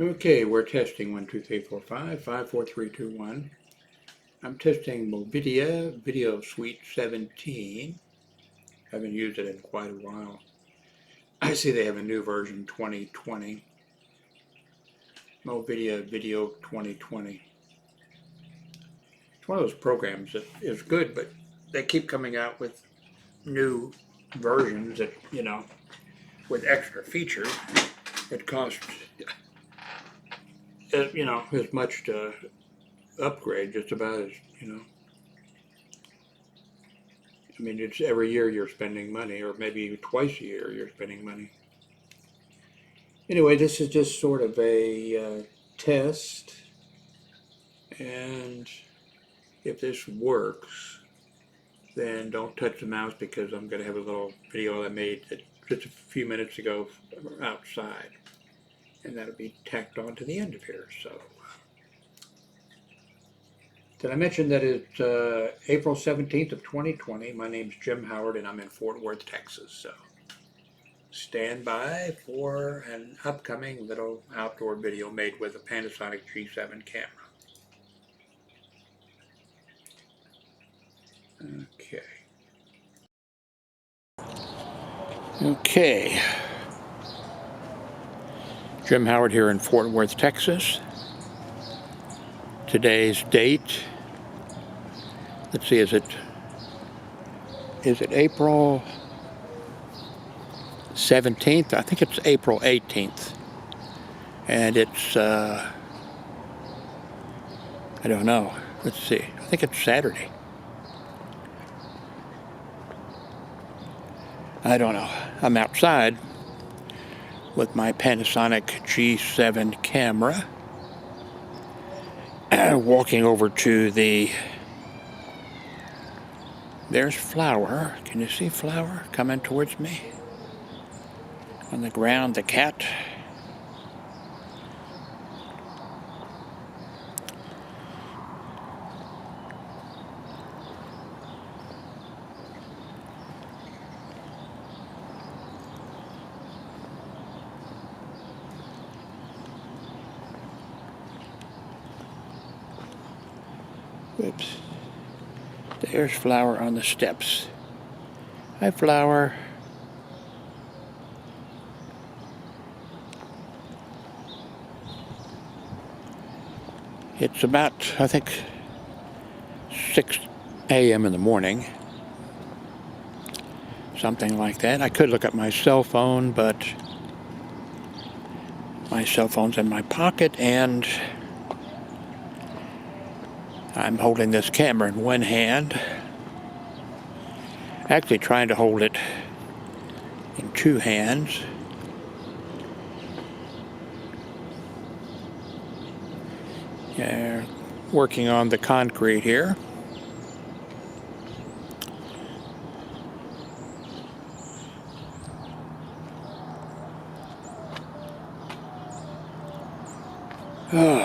Okay, we're testing 1, 2, 3, 4, 5, 5, 4, 3, 2, 1. I'm testing Movavi Video Suite 17. Haven't used it in quite a while. I see they have a new version 2020. Movavi Video 2020. It's one of those programs that is good, but they keep coming out with new versions that, with extra features. It costs, as much to upgrade, just about as, I mean, it's every year you're spending money, or maybe twice a year you're spending money. Anyway, this is just sort of a test, and if this works, then don't touch the mouse, because I'm going to have a little video I made just a few minutes ago outside, and that'll be tacked on to the end of here. So, did I mention that it's April 17th of 2020? My name's Jim Howard, and I'm in Fort Worth, Texas. So stand by for an upcoming little outdoor video made with a Panasonic G7 camera. Okay. Jim Howard here in Fort Worth, Texas. Today's date, let's see, is it April 17th? I think it's April 18th. And it's, I don't know. Let's see. I think it's Saturday. I don't know. I'm outside with my Panasonic G7 camera, walking over to there's Flower. Can you see Flower coming towards me? On the ground, the cat. Whoops. There's Flower on the steps. Hi, Flower. It's about, I think, 6 a.m. in the morning. Something like that. I could look at my cell phone, but my cell phone's in my pocket, and I'm holding this camera in one hand. Actually trying to hold it in two hands. Yeah, working on the concrete here. Oh,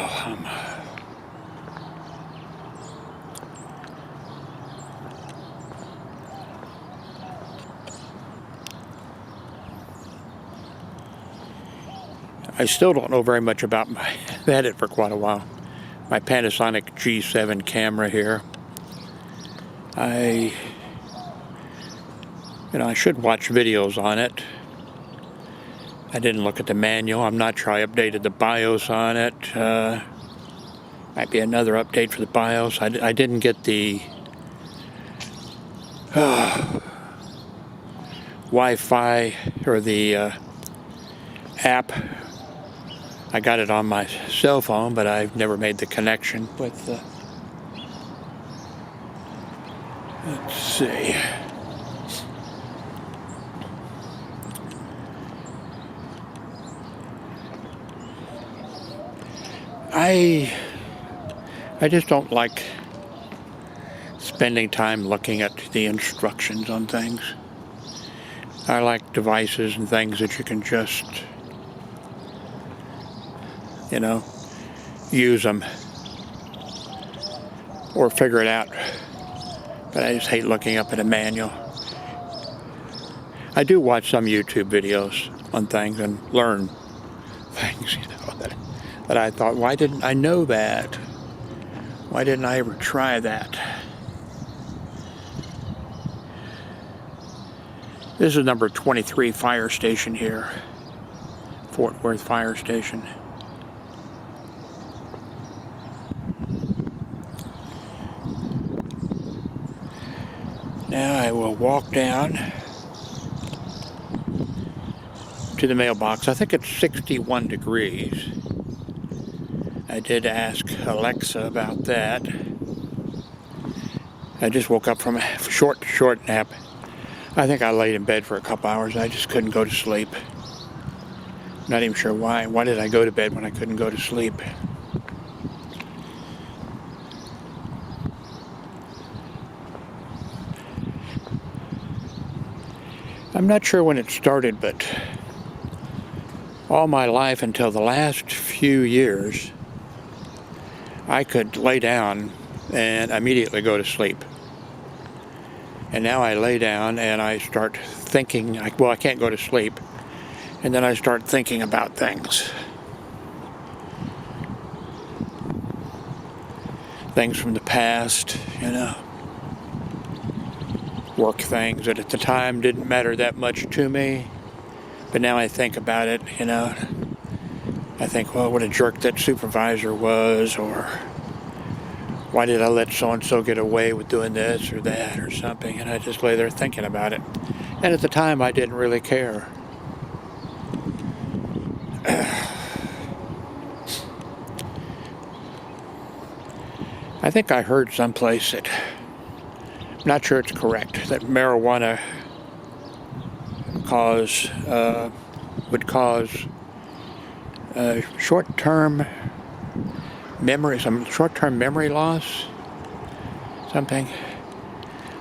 I still don't know very much about my, I've had it for quite a while, my Panasonic G7 camera here. I should watch videos on it. I didn't look at the manual. I'm not sure I updated the BIOS on it. Might be another update for the BIOS. I didn't get the Wi-Fi or the app. I got it on my cell phone, but I've never made the connection with the... Let's see. I just don't like spending time looking at the instructions on things. I like devices and things that you can just, use them or figure it out. But I just hate looking up at a manual. I do watch some YouTube videos on things and learn things, you know, that I thought, why didn't I know that? Why didn't I ever try that? This is number 23 fire station here, Fort Worth Fire Station. Now I will walk down to the mailbox. I think it's 61 degrees. I did ask Alexa about that. I just woke up from a short nap. I think I laid in bed for a couple hours. I just couldn't go to sleep. Not even sure why. Why did I go to bed when I couldn't go to sleep? I'm not sure when it started, but all my life until the last few years, I could lay down and immediately go to sleep. And now I lay down and I start thinking, well, I can't go to sleep. And then I start thinking about things. Things from the past, you know. Work things that at the time didn't matter that much to me. But now I think about it, you know. I think, well, what a jerk that supervisor was, or why did I let so-and-so get away with doing this or that or something? And I just lay there thinking about it. And at the time, I didn't really care. I think I heard someplace that, I'm not sure it's correct, that marijuana would cause short-term memory loss, something.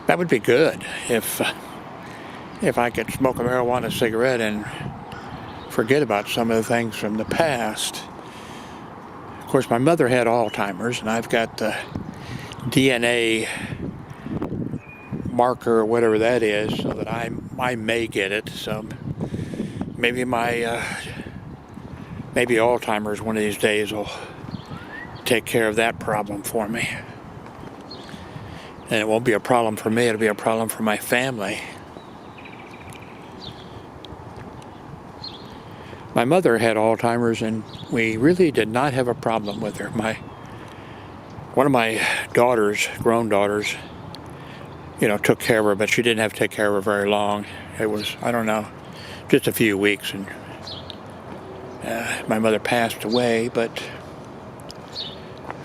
That would be good if I could smoke a marijuana cigarette and forget about some of the things from the past. Of course, my mother had Alzheimer's, and I've got the DNA marker or whatever that is, so that I may get it. So maybe maybe Alzheimer's one of these days will take care of that problem for me. And it won't be a problem for me, it'll be a problem for my family. My mother had Alzheimer's, and we really did not have a problem with her. One of my daughters, grown daughters, you know, took care of her, but she didn't have to take care of her very long. It was, I don't know, just a few weeks, and my mother passed away, but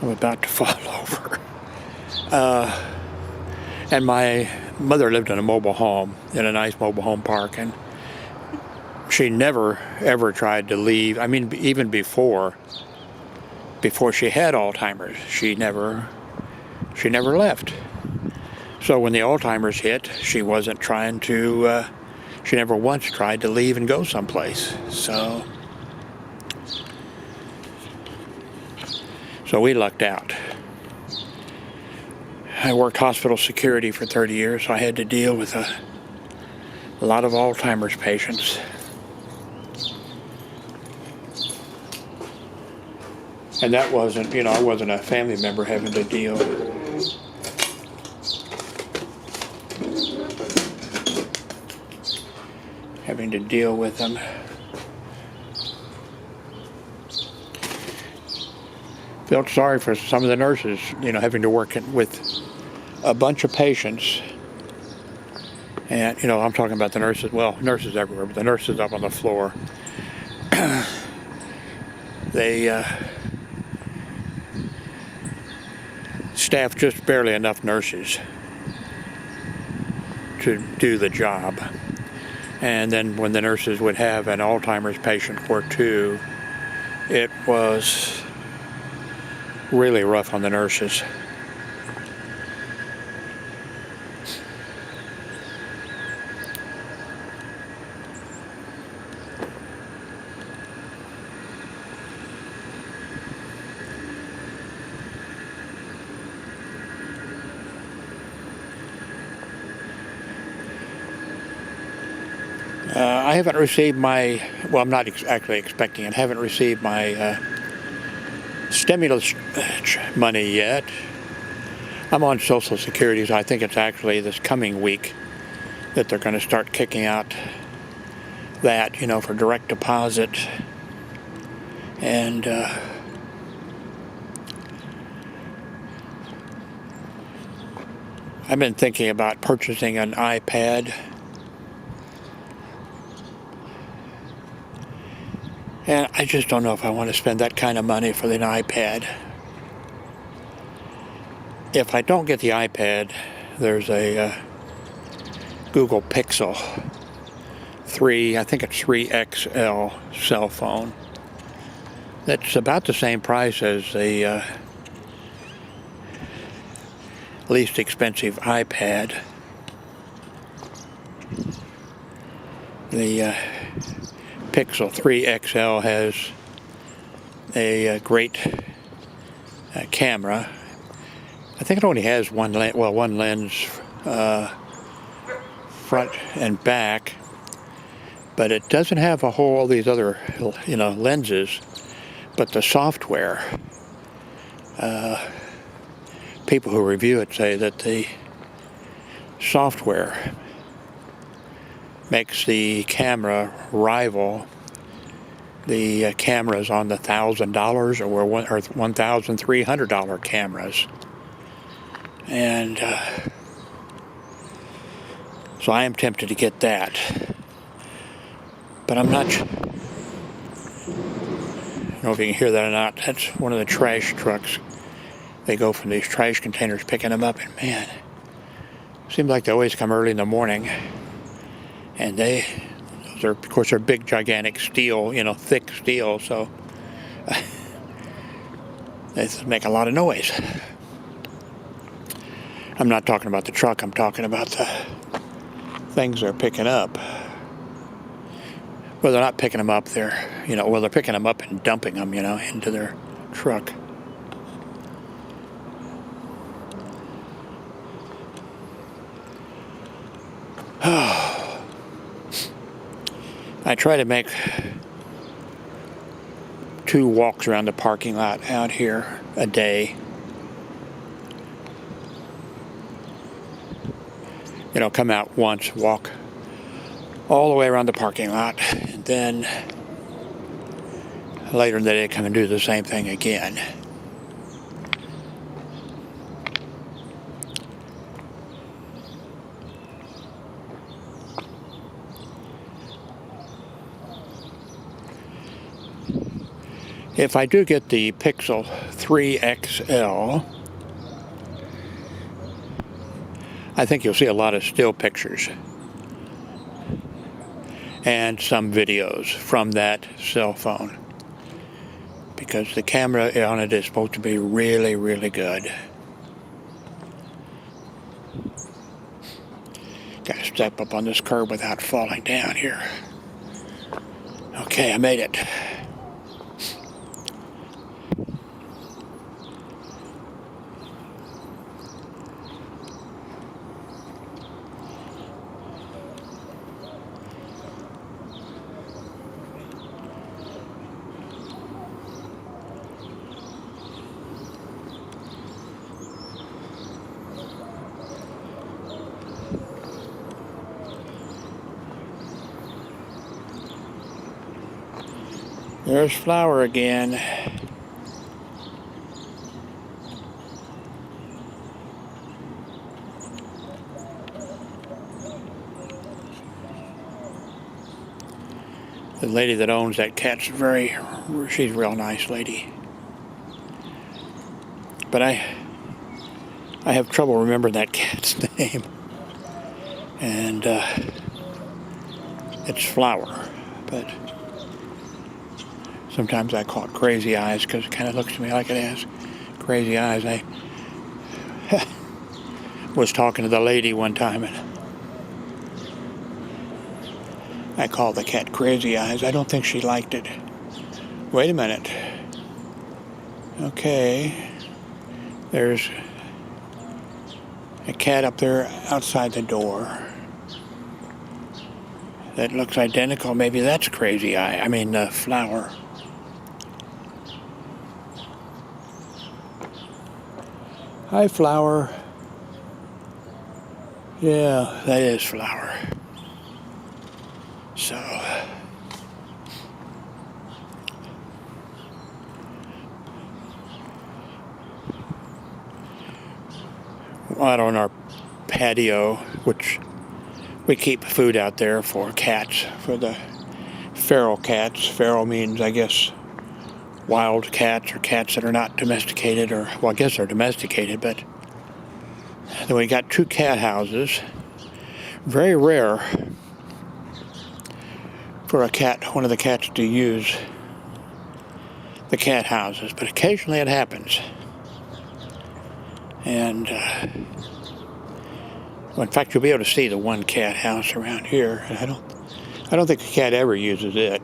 I'm about to fall over. And my mother lived in a mobile home, in a nice mobile home park, and she never, ever tried to leave. I mean, even before she had Alzheimer's, she never left. So when the Alzheimer's hit, she wasn't trying to, she never once tried to leave and go someplace. So we lucked out. I worked hospital security for 30 years, so I had to deal with a lot of Alzheimer's patients. And that wasn't, you know, I wasn't a family member having to deal. Having to deal with them. Felt sorry for some of the nurses, you know, having to work with a bunch of patients. And, you know, I'm talking about the nurses, well, nurses everywhere, but the nurses up on the floor. They staffed just barely enough nurses to do the job. And then when the nurses would have an Alzheimer's patient or two, it was really rough on the nurses. I haven't received my, well, I'm not actually expecting it, haven't received my stimulus money yet. I'm on Social Security, so I think it's actually this coming week that they're going to start kicking out that, you know, for direct deposit. And I've been thinking about purchasing an iPad. And I just don't know if I want to spend that kind of money for an iPad. If I don't get the iPad, there's a Google Pixel 3, I think it's 3XL cell phone. That's about the same price as the least expensive iPad. The Pixel 3XL has a great camera. I think it only has one lens, front and back, but it doesn't have all these other, you know, lenses. But the software, people who review it say that the software makes the camera rival the cameras on the $1,000 or $1,300 cameras. And so I am tempted to get that. But I'm not sure. I don't know if you can hear that or not. That's one of the trash trucks. They go from these trash containers picking them up, and man, it seems like they always come early in the morning. And of course, they're big, gigantic steel, you know, thick steel, so they make a lot of noise. I'm not talking about the truck, I'm talking about the things they're picking up. Well, they're not picking them up, they're picking them up and dumping them, you know, into their truck. I try to make 2 walks around the parking lot out here a day. You know, come out once, walk all the way around the parking lot, and then later in the day come and do the same thing again. If I do get the Pixel 3XL, I think you'll see a lot of still pictures and some videos from that cell phone, because the camera on it is supposed to be really, really good. Gotta step up on this curb without falling down here. Okay, I made it. There's Flower again. The lady that owns that cat's she's a real nice lady. But I have trouble remembering that cat's name. And it's Flower, but sometimes I call it Crazy Eyes because it kind of looks to me like it has crazy eyes. I was talking to the lady one time and I called the cat Crazy Eyes. I don't think she liked it. Wait a minute. Okay. There's a cat up there outside the door. that looks identical. Maybe that's Crazy Eye. I mean, Flower. Hi, Flower. Yeah, that is Flower. So, out on our patio, which we keep food out there for cats, for the feral cats. Feral means, I guess, wild cats or cats that are not domesticated, or, well, I guess they're domesticated, but then we got 2 cat houses. Very rare for a cat, one of the cats, to use the cat houses, but occasionally it happens. And well, in fact, you'll be able to see the one cat house around here. I don't think a cat ever uses it.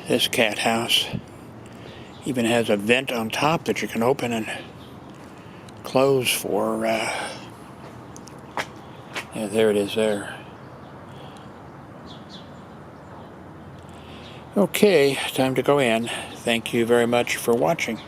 This cat house even has a vent on top that you can open and close for, yeah, there it is there. Okay, time to go in. Thank you very much for watching.